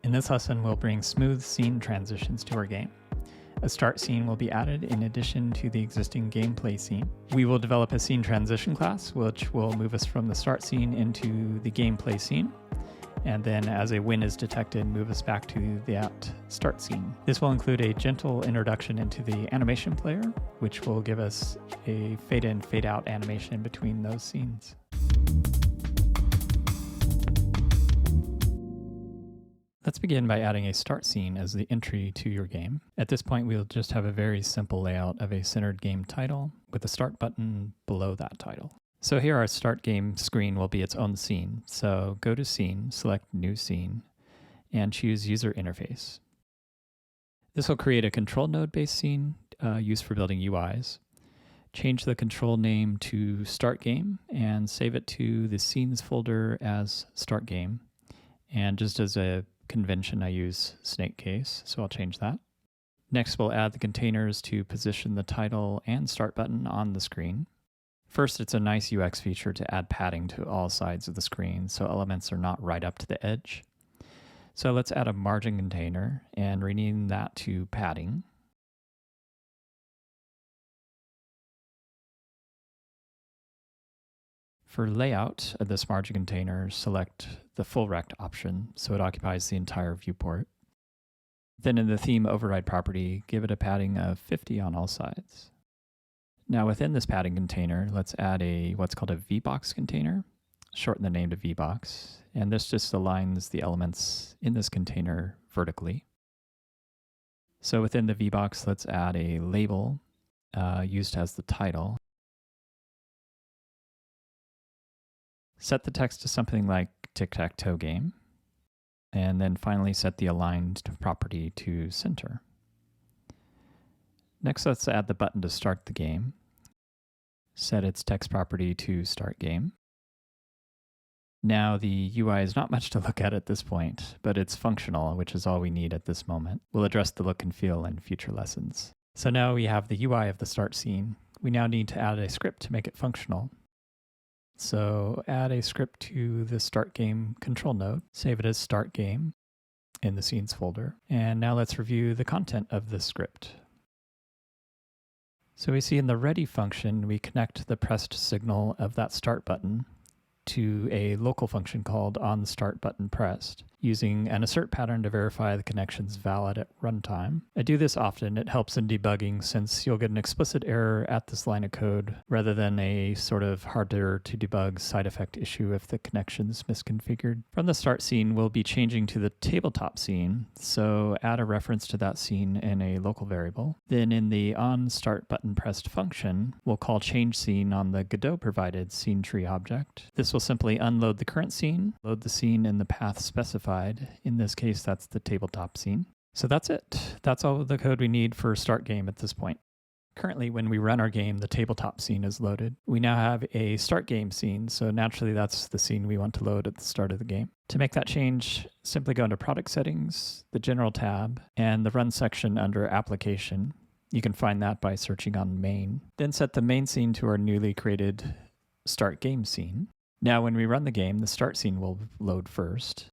In this lesson, we'll bring smooth scene transitions to our game. A start scene will be added in addition to the existing gameplay scene. We will develop a scene transition class, which will move us from the start scene into the gameplay scene, and then as a win is detected, move us back to that start scene. This will include a gentle introduction into the animation player, which will give us a fade in, fade out animation between those scenes. Let's begin by adding a start scene as the entry to your game. At this point, we'll just have a very simple layout of a centered game title with a start button below that title. So here our start game screen will be its own scene. So go to Scene, select New Scene, and choose User Interface. This will create a control node-based scene used for building UIs. Change the control name to Start Game and save it to the Scenes folder as Start Game. And just as a convention, I use snake case, so I'll change that. Next, we'll add the containers to position the title and start button on the screen. First, it's a nice UX feature to add padding to all sides of the screen so elements are not right up to the edge. So let's add a margin container and rename that to padding. For layout of this margin container, select the full rect option so it occupies the entire viewport. Then in the theme override property, give it a padding of 50 on all sides. Now within this padding container, let's add what's called a VBox container, shorten the name to VBox, and this just aligns the elements in this container vertically. So within the VBox, let's add a label used as the title. Set the text to something like TicTacToe game, and then finally set the aligned property to center. Next, let's add the button to start the game. Set its text property to start game. Now the UI is not much to look at this point, but it's functional, which is all we need at this moment. We'll address the look and feel in future lessons. So now we have the UI of the start scene. We now need to add a script to make it functional. So add a script to the start game control node, save it as start game in the scenes folder. And now let's review the content of this script. So we see in the ready function, we connect the pressed signal of that start button to a local function called onStartButtonPressed, using an assert pattern to verify the connection's valid at runtime. I do this often. It helps in debugging since you'll get an explicit error at this line of code rather than a sort of harder to debug side effect issue if the connection's misconfigured. From the start scene, we'll be changing to the tabletop scene, so add a reference to that scene in a local variable. Then in the onStartButtonPressed function, we'll call change scene on the Godot provided scene tree object. This will simply unload the current scene, load the scene in the path specified. In this case, that's the tabletop scene. So that's it. That's all the code we need for start game at this point. Currently, when we run our game, the tabletop scene is loaded. We now have a start game scene, so naturally that's the scene we want to load at the start of the game. To make that change, simply go into Product Settings, the General tab, and the Run section under Application. You can find that by searching on Main. Then set the main scene to our newly created start game scene. Now when we run the game, the start scene will load first.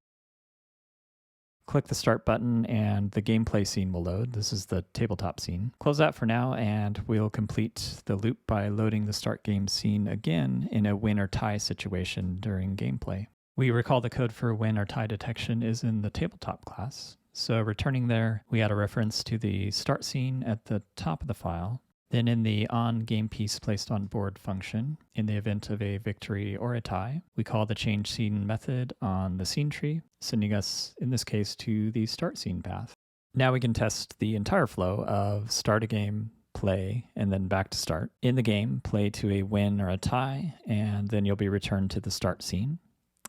Click the start button and the gameplay scene will load. This is the tabletop scene. Close that for now and we'll complete the loop by loading the start game scene again in a win or tie situation during gameplay. We recall the code for win or tie detection is in the tabletop class. So returning there, we add a reference to the start scene at the top of the file. Then in the onGamePiecePlacedOnBoard function, in the event of a victory or a tie, we call the change scene method on the scene tree, sending us, in this case, to the start scene path. Now we can test the entire flow of start a game, play, and then back to start. In the game, play to a win or a tie, and then you'll be returned to the start scene.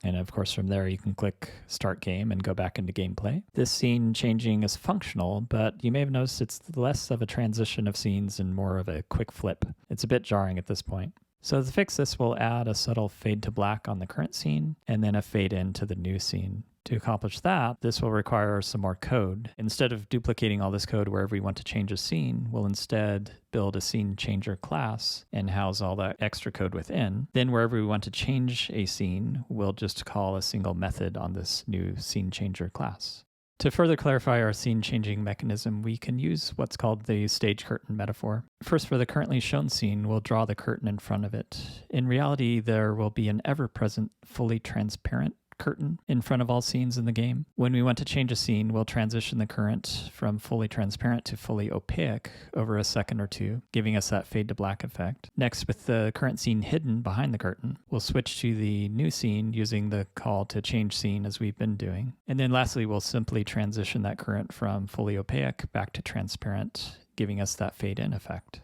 And of course, from there, you can click Start Game and go back into gameplay. This scene changing is functional, but you may have noticed it's less of a transition of scenes and more of a quick flip. It's a bit jarring at this point. So to fix this, we'll add a subtle fade to black on the current scene and then a fade in to the new scene. To accomplish that, this will require some more code. Instead of duplicating all this code wherever we want to change a scene, we'll instead build a SceneChanger class and house all that extra code within. Then wherever we want to change a scene, we'll just call a single method on this new SceneChanger class. To further clarify our scene changing mechanism, we can use what's called the stage curtain metaphor. First, for the currently shown scene, we'll draw the curtain in front of it. In reality, there will be an ever-present, fully transparent curtain in front of all scenes in the game. When we want to change a scene, we'll transition the current from fully transparent to fully opaque over a second or two, giving us that fade to black effect. Next, with the current scene hidden behind the curtain, we'll switch to the new scene using the call to change scene as we've been doing. And then lastly, we'll simply transition that current from fully opaque back to transparent, giving us that fade in effect.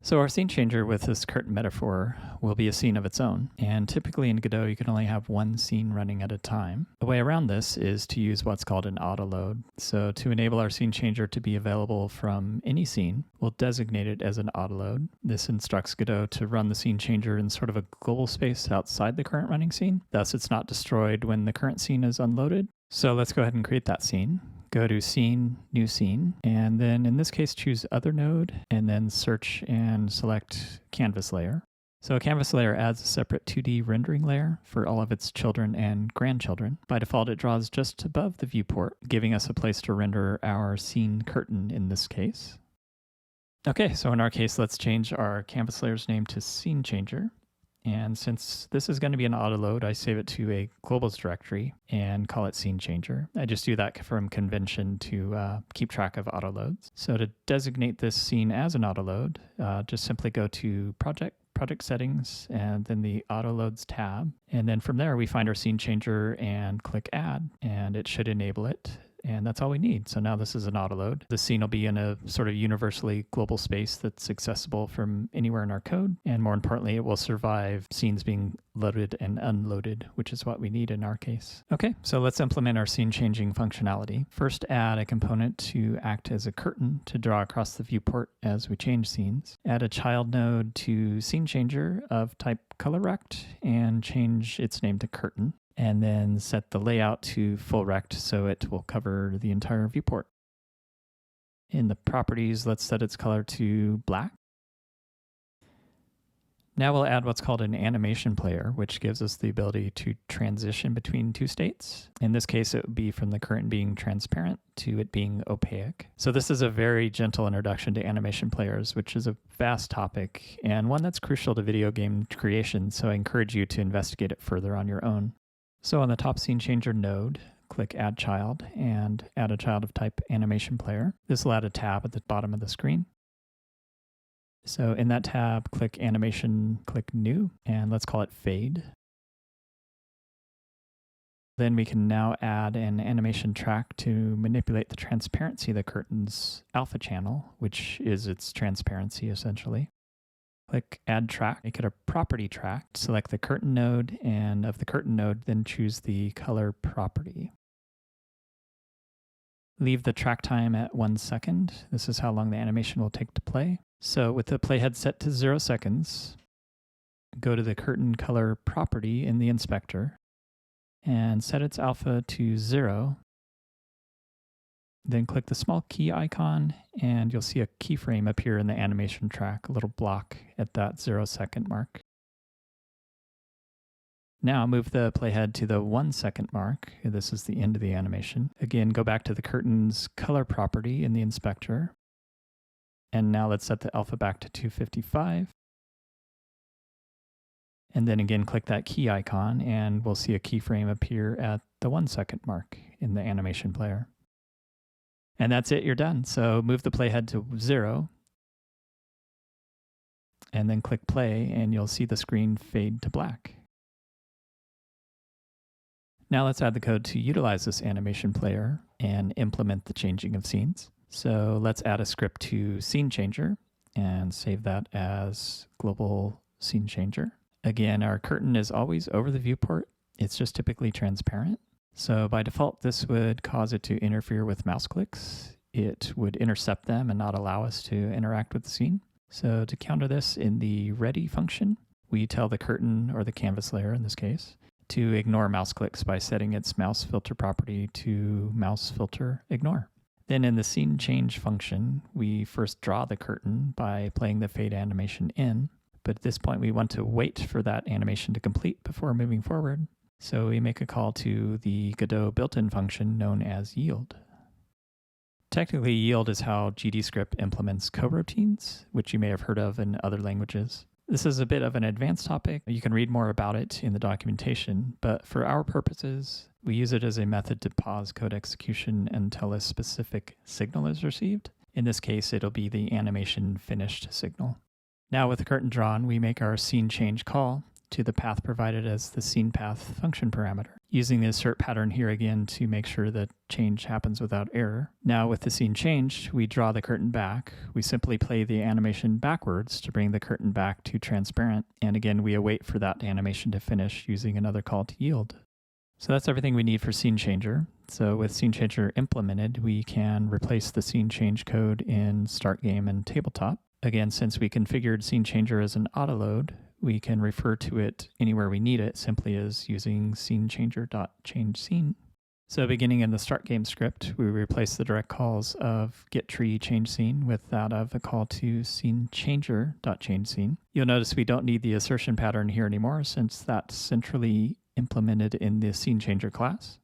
So our scene changer with this curtain metaphor will be a scene of its own, and typically in Godot you can only have one scene running at a time. A way around this is to use what's called an autoload. So to enable our scene changer to be available from any scene, we'll designate it as an autoload. This instructs Godot to run the scene changer in sort of a global space outside the current running scene. Thus it's not destroyed when the current scene is unloaded. So let's go ahead and create that scene. Go to Scene, New Scene, and then in this case choose Other Node, and then search and select Canvas Layer. So a canvas layer adds a separate 2D rendering layer for all of its children and grandchildren. By default, it draws just above the viewport, giving us a place to render our scene curtain in this case. Okay, so in our case, let's change our canvas layer's name to SceneChanger. And since this is going to be an autoload, I save it to a globals directory and call it SceneChanger. I just do that from convention to keep track of autoloads. So to designate this scene as an autoload, just simply go to Project Settings, and then the Autoloads tab. And then from there, we find our SceneChanger and click Add, and it should enable it. And that's all we need. So now this is an autoload. The scene will be in a sort of universally global space that's accessible from anywhere in our code. And more importantly, it will survive scenes being loaded and unloaded, which is what we need in our case. Okay, so let's implement our scene changing functionality. First, add a component to act as a curtain to draw across the viewport as we change scenes. Add a child node to SceneChanger of type colorRect and change its name to curtain. And then set the layout to full rect so it will cover the entire viewport. In the properties, let's set its color to black. Now we'll add what's called an animation player, which gives us the ability to transition between two states. In this case, it would be from the current being transparent to it being opaque. So this is a very gentle introduction to animation players, which is a vast topic and one that's crucial to video game creation. So I encourage you to investigate it further on your own. So on the top SceneChanger node, click Add Child and add a child of type Animation Player. This will add a tab at the bottom of the screen. So in that tab, click Animation, click New, and let's call it Fade. Then we can now add an animation track to manipulate the transparency of the curtain's alpha channel, which is its transparency essentially. Click Add Track, make it a property track. Select the curtain node, and of the curtain node, then choose the color property. Leave the track time at 1 second. This is how long the animation will take to play. So with the playhead set to 0 seconds, go to the curtain color property in the inspector and set its alpha to 0. Then click the small key icon and you'll see a keyframe appear in the animation track, a little block at that 0 second mark. Now move the playhead to the 1 second mark. This is the end of the animation. Again, go back to the curtain's color property in the inspector. And now let's set the alpha back to 255. And then again, click that key icon and we'll see a keyframe appear at the 1 second mark in the animation player. And that's it, you're done. So move the playhead to 0 and then click play and you'll see the screen fade to black. Now let's add the code to utilize this animation player and implement the changing of scenes. So let's add a script to SceneChanger and save that as global SceneChanger. Again, our curtain is always over the viewport. It's just typically transparent. So by default, this would cause it to interfere with mouse clicks. It would intercept them and not allow us to interact with the scene. So to counter this, in the ready function, we tell the curtain, or the canvas layer in this case, to ignore mouse clicks by setting its mouse filter property to mouse filter ignore. Then in the scene change function, we first draw the curtain by playing the fade animation in. But at this point, we want to wait for that animation to complete before moving forward. So we make a call to the Godot built-in function known as yield. Technically, yield is how GDScript implements coroutines, which you may have heard of in other languages. This is a bit of an advanced topic. You can read more about it in the documentation, but for our purposes, we use it as a method to pause code execution until a specific signal is received. In this case, it'll be the animation finished signal. Now with the curtain drawn, we make our SceneChange call to the path provided as the ScenePath function parameter, using the assert pattern here again to make sure that change happens without error. Now with the scene changed, we draw the curtain back. We simply play the animation backwards to bring the curtain back to transparent, and again we await for that animation to finish using another call to yield. So that's everything we need for SceneChanger. So with SceneChanger implemented, we can replace the SceneChange code in Start Game and Tabletop. Again, since we configured SceneChanger as an autoload, we can refer to it anywhere we need it simply as using SceneChanger.changeScene. So beginning in the Start Game script, we replace the direct calls of getTreeChangeScene with that of a call to SceneChanger.changeScene. You'll notice we don't need the assertion pattern here anymore since that's centrally implemented in the SceneChanger class.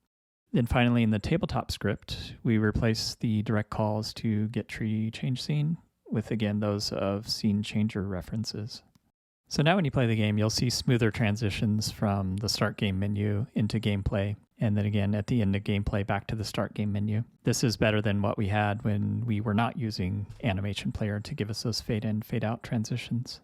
Then finally in the tabletop script, we replace the direct calls to getTreeChangeScene with again those of SceneChanger references. So now when you play the game, you'll see smoother transitions from the start game menu into gameplay, and then again at the end of gameplay back to the start game menu. This is better than what we had when we were not using Animation Player to give us those fade in, fade out transitions.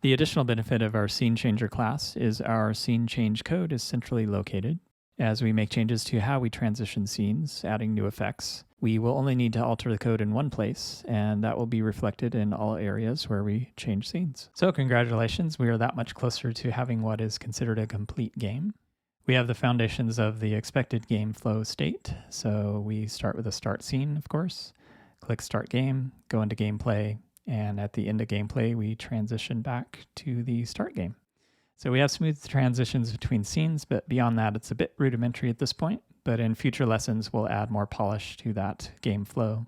The additional benefit of our SceneChanger class is our scene change code is centrally located. As we make changes to how we transition scenes, adding new effects, we will only need to alter the code in one place, and that will be reflected in all areas where we change scenes. So congratulations, we are that much closer to having what is considered a complete game. We have the foundations of the expected game flow state. So we start with a start scene, of course, click Start Game, go into gameplay, and at the end of gameplay, we transition back to the start game. So we have smooth transitions between scenes, but beyond that, it's a bit rudimentary at this point. But in future lessons, we'll add more polish to that game flow.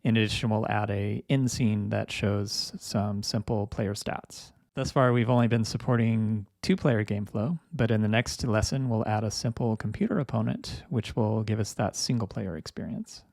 In addition, we'll add a end scene that shows some simple player stats. Thus far, we've only been supporting two-player game flow, but in the next lesson, we'll add a simple computer opponent, which will give us that single-player experience.